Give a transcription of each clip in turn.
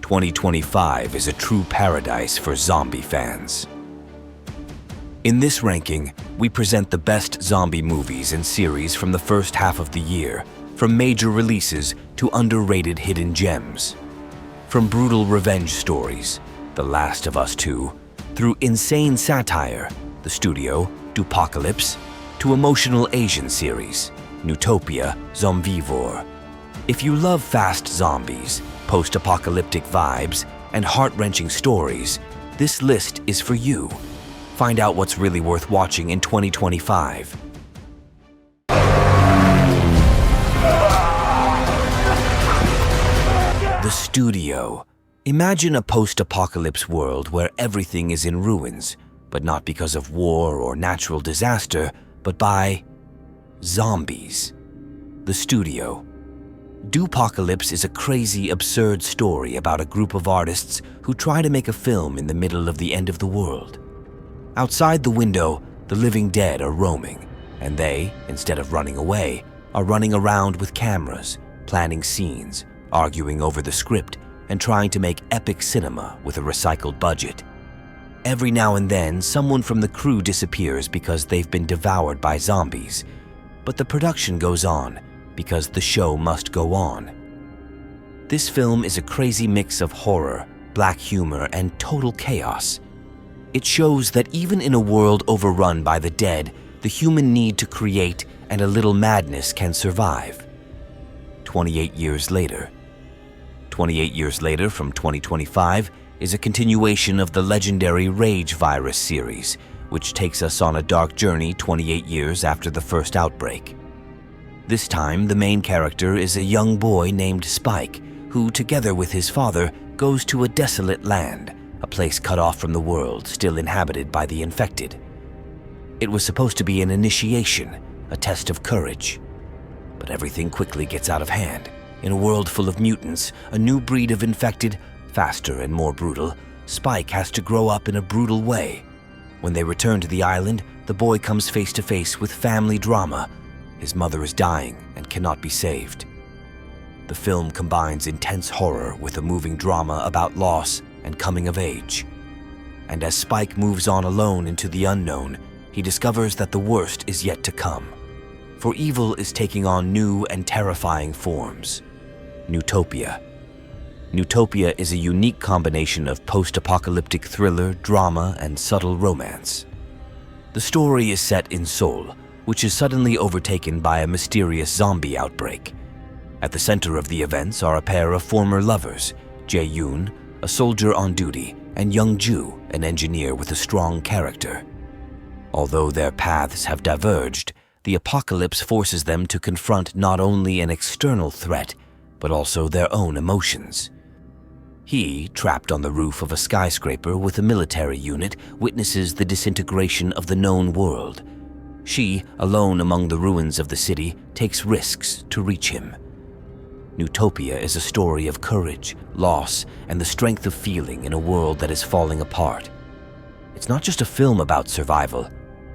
2025 is a true paradise for zombie fans. In this ranking, we present the best zombie movies and series from the first half of the year, from major releases to underrated hidden gems. From brutal revenge stories, The Last of Us 2, through insane satire, the studio, Duhpocalypse, to emotional Asian series, Newtopia and Zomvivor. If you love fast zombies, post-apocalyptic vibes, and heart-wrenching stories, this list is for you. Find out what's really worth watching in 2025. The studio. Imagine a post-apocalypse world where everything is in ruins, but not because of war or natural disaster, but by zombies. The studio. Duhpocalypse is a crazy, absurd story about a group of artists who try to make a film in the middle of the end of the world. Outside the window, the living dead are roaming, and they, instead of running away, are running around with cameras, planning scenes, arguing over the script, and trying to make epic cinema with a recycled budget. Every now and then, someone from the crew disappears because they've been devoured by zombies, but the production goes on because the show must go on. This film is a crazy mix of horror, black humor, and total chaos. It shows that even in a world overrun by the dead, the human need to create and a little madness can survive. 28 years later. 28 years later from 2025 is a continuation of the legendary Rage virus series, which takes us on a dark journey 28 years after the first outbreak. This time, the main character is a young boy named Spike, who, together with his father, goes to a desolate land, a place cut off from the world, still inhabited by the infected. It was supposed to be an initiation, a test of courage. But everything quickly gets out of hand. In a world full of mutants, a new breed of infected, faster and more brutal, Spike has to grow up in a brutal way. When they return to the island, the boy comes face to face with family drama. His mother is dying and cannot be saved. The film combines intense horror with a moving drama about loss and coming of age. And as Spike moves on alone into the unknown, he discovers that the worst is yet to come. For evil is taking on new and terrifying forms. Newtopia. Newtopia is a unique combination of post-apocalyptic thriller, drama, and subtle romance. The story is set in Seoul, which is suddenly overtaken by a mysterious zombie outbreak. At the center of the events are a pair of former lovers, Jae-yoon, a soldier on duty, and Young-ju, an engineer with a strong character. Although their paths have diverged, the apocalypse forces them to confront not only an external threat, but also their own emotions. He, trapped on the roof of a skyscraper with a military unit, witnesses the disintegration of the known world. She, alone among the ruins of the city, takes risks to reach him. Newtopia is a story of courage, loss, and the strength of feeling in a world that is falling apart. It's not just a film about survival.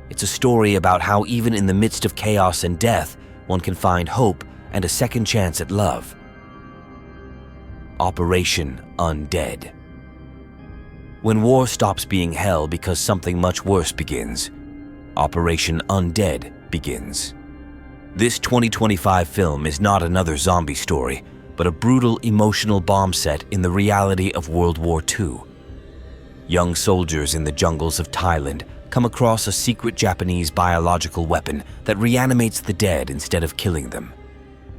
It's a story about how even in the midst of chaos and death, one can find hope and a second chance at love. Operation Undead. When war stops being hell because something much worse begins, Operation Undead begins. This 2025 film is not another zombie story, but a brutal emotional bomb set in the reality of World War II. Young soldiers in the jungles of Thailand come across a secret Japanese biological weapon that reanimates the dead instead of killing them.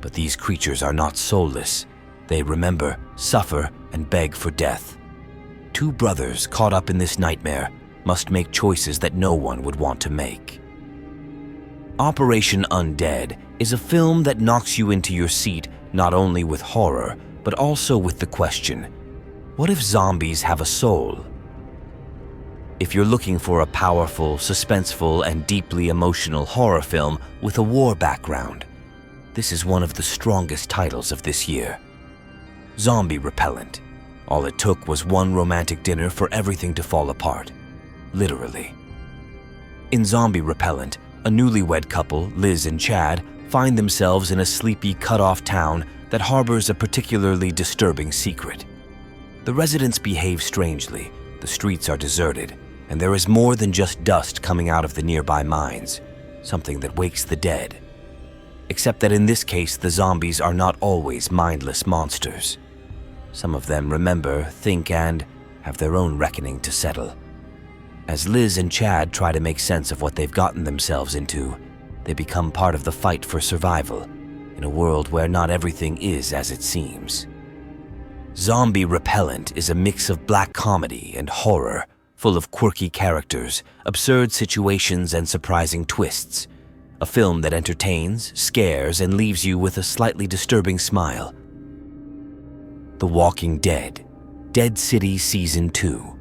But these creatures are not soulless. They remember, suffer, and beg for death. Two brothers caught up in this nightmare must make choices that no one would want to make. Operation Undead is a film that knocks you into your seat not only with horror, but also with the question, what if zombies have a soul? If you're looking for a powerful, suspenseful, and deeply emotional horror film with a war background, this is one of the strongest titles of this year. Zombie Repellent. All it took was one romantic dinner for everything to fall apart. Literally. In Zombie Repellent, a newlywed couple, Liz and Chad, find themselves in a sleepy, cut-off town that harbors a particularly disturbing secret. The residents behave strangely, the streets are deserted, and there is more than just dust coming out of the nearby mines, something that wakes the dead. Except that in this case, the zombies are not always mindless monsters. Some of them remember, think, and have their own reckoning to settle. As Liz and Chad try to make sense of what they've gotten themselves into, they become part of the fight for survival in a world where not everything is as it seems. Zombie Repellent is a mix of black comedy and horror, full of quirky characters, absurd situations, and surprising twists. A film that entertains, scares, and leaves you with a slightly disturbing smile. The Walking Dead, Dead City Season 2.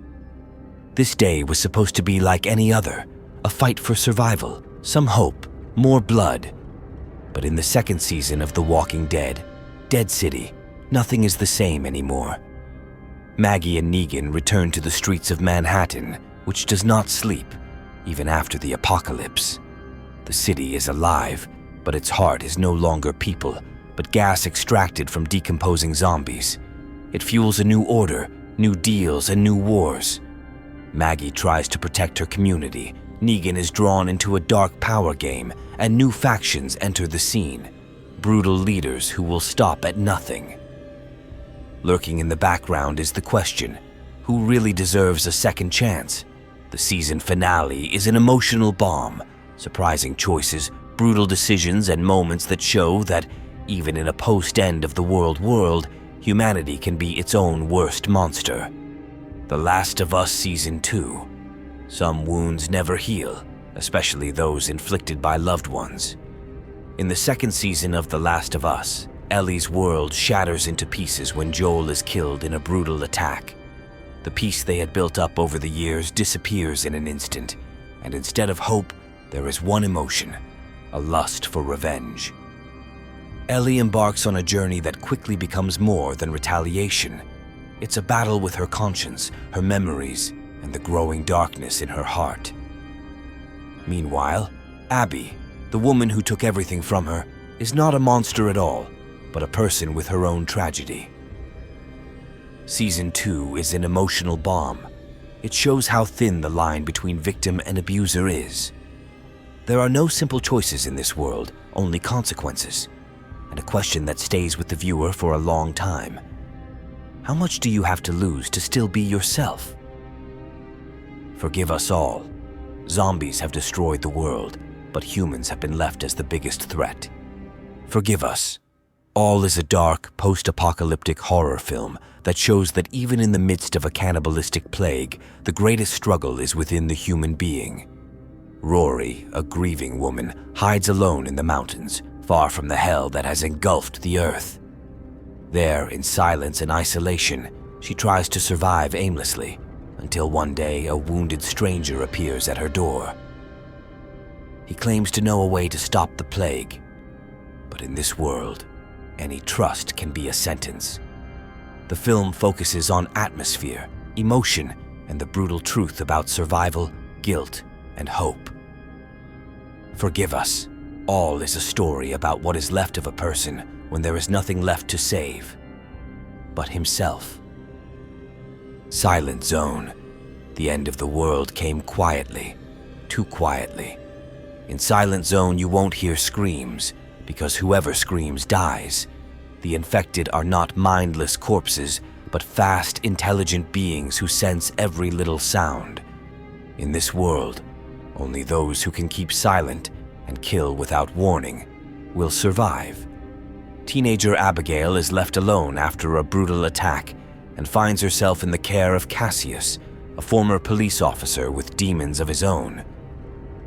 This day was supposed to be like any other, a fight for survival, some hope, more blood. But in the second season of The Walking Dead, Dead City, nothing is the same anymore. Maggie and Negan return to the streets of Manhattan, which does not sleep, even after the apocalypse. The city is alive, but its heart is no longer people, but gas extracted from decomposing zombies. It fuels a new order, new deals, and new wars. Maggie tries to protect her community. Negan is drawn into a dark power game, and new factions enter the scene. Brutal leaders who will stop at nothing. Lurking in the background is the question, who really deserves a second chance? The season finale is an emotional bomb. Surprising choices, brutal decisions, and moments that show that, even in a post-end of the world, humanity can be its own worst monster. The Last of Us Season 2. Some wounds never heal, especially those inflicted by loved ones. In the second season of The Last of Us, Ellie's world shatters into pieces when Joel is killed in a brutal attack. The peace they had built up over the years disappears in an instant, and instead of hope, there is one emotion, a lust for revenge. Ellie embarks on a journey that quickly becomes more than retaliation. It's a battle with her conscience, her memories, and the growing darkness in her heart. Meanwhile, Abby, the woman who took everything from her, is not a monster at all, but a person with her own tragedy. Season 2 is an emotional bomb. It shows how thin the line between victim and abuser is. There are no simple choices in this world, only consequences, and a question that stays with the viewer for a long time. How much do you have to lose to still be yourself? Forgive us all. Zombies have destroyed the world, but humans have been left as the biggest threat. Forgive us. All is a dark, post-apocalyptic horror film that shows that even in the midst of a cannibalistic plague, the greatest struggle is within the human being. Rory, a grieving woman, hides alone in the mountains, far from the hell that has engulfed the earth. There, in silence and isolation, she tries to survive aimlessly, until one day a wounded stranger appears at her door. He claims to know a way to stop the plague, but in this world, any trust can be a sentence. The film focuses on atmosphere, emotion, and the brutal truth about survival, guilt, and hope. Forgive us. All is a story about what is left of a person when there is nothing left to save but himself. Silent Zone. The end of the world came quietly, too quietly. In Silent Zone, you won't hear screams, because whoever screams dies. The infected are not mindless corpses, but fast, intelligent beings who sense every little sound. In this world, only those who can keep silent and kill without warning will survive. Teenager Abigail is left alone after a brutal attack and finds herself in the care of Cassius, a former police officer with demons of his own.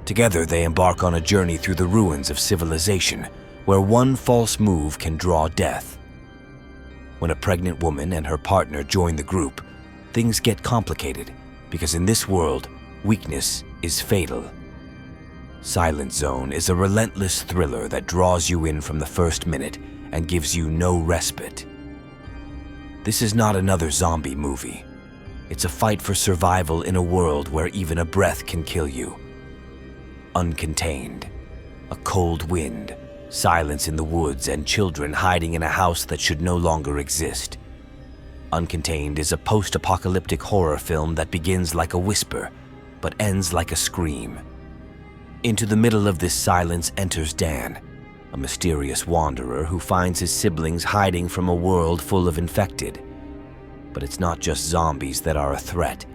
Together they embark on a journey through the ruins of civilization, where one false move can draw death. When a pregnant woman and her partner join the group, things get complicated, because in this world, weakness is fatal. Silent Zone is a relentless thriller that draws you in from the first minute and gives you no respite. This is not another zombie movie. It's a fight for survival in a world where even a breath can kill you. Uncontained. A cold wind, silence in the woods, and children hiding in a house that should no longer exist. Uncontained is a post-apocalyptic horror film that begins like a whisper, but ends like a scream. Into the middle of this silence enters Dan, a mysterious wanderer who finds his siblings hiding from a world full of infected. But it's not just zombies that are a threat.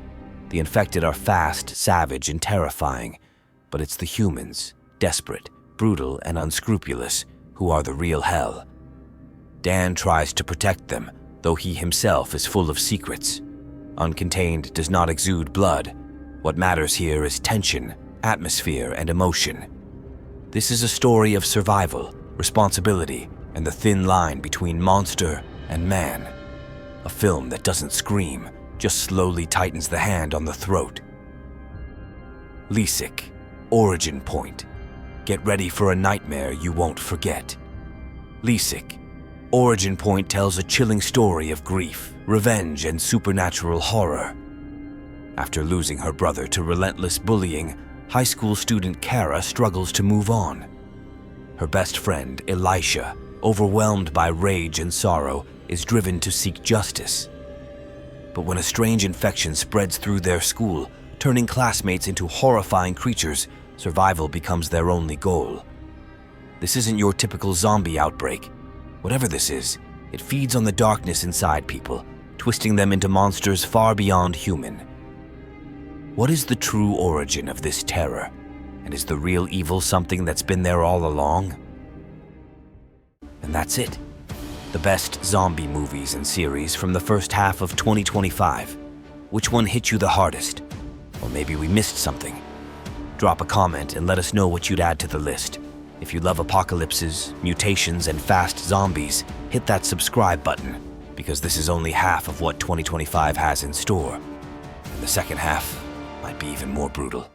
The infected are fast, savage, and terrifying, but it's the humans, desperate, brutal, and unscrupulous, who are the real hell. Dan tries to protect them, though he himself is full of secrets. Uncontained does not exude blood. What matters here is tension, atmosphere, and emotion. This is a story of survival, responsibility, and the thin line between monster and man. A film that doesn't scream, just slowly tightens the hand on the throat. Lisik, Origin Point. Get ready for a nightmare you won't forget. Lisik, Origin Point tells a chilling story of grief, revenge, and supernatural horror. After losing her brother to relentless bullying, high school student Kara struggles to move on. Her best friend, Elisha, overwhelmed by rage and sorrow, is driven to seek justice. But when a strange infection spreads through their school, turning classmates into horrifying creatures, survival becomes their only goal. This isn't your typical zombie outbreak. Whatever this is, it feeds on the darkness inside people, twisting them into monsters far beyond human. What is the true origin of this terror? And is the real evil something that's been there all along? And that's it. The best zombie movies and series from the first half of 2025. Which one hit you the hardest? Or maybe we missed something. Drop a comment and let us know what you'd add to the list. If you love apocalypses, mutations, and fast zombies, hit that subscribe button, because this is only half of what 2025 has in store. And the second half might be even more brutal.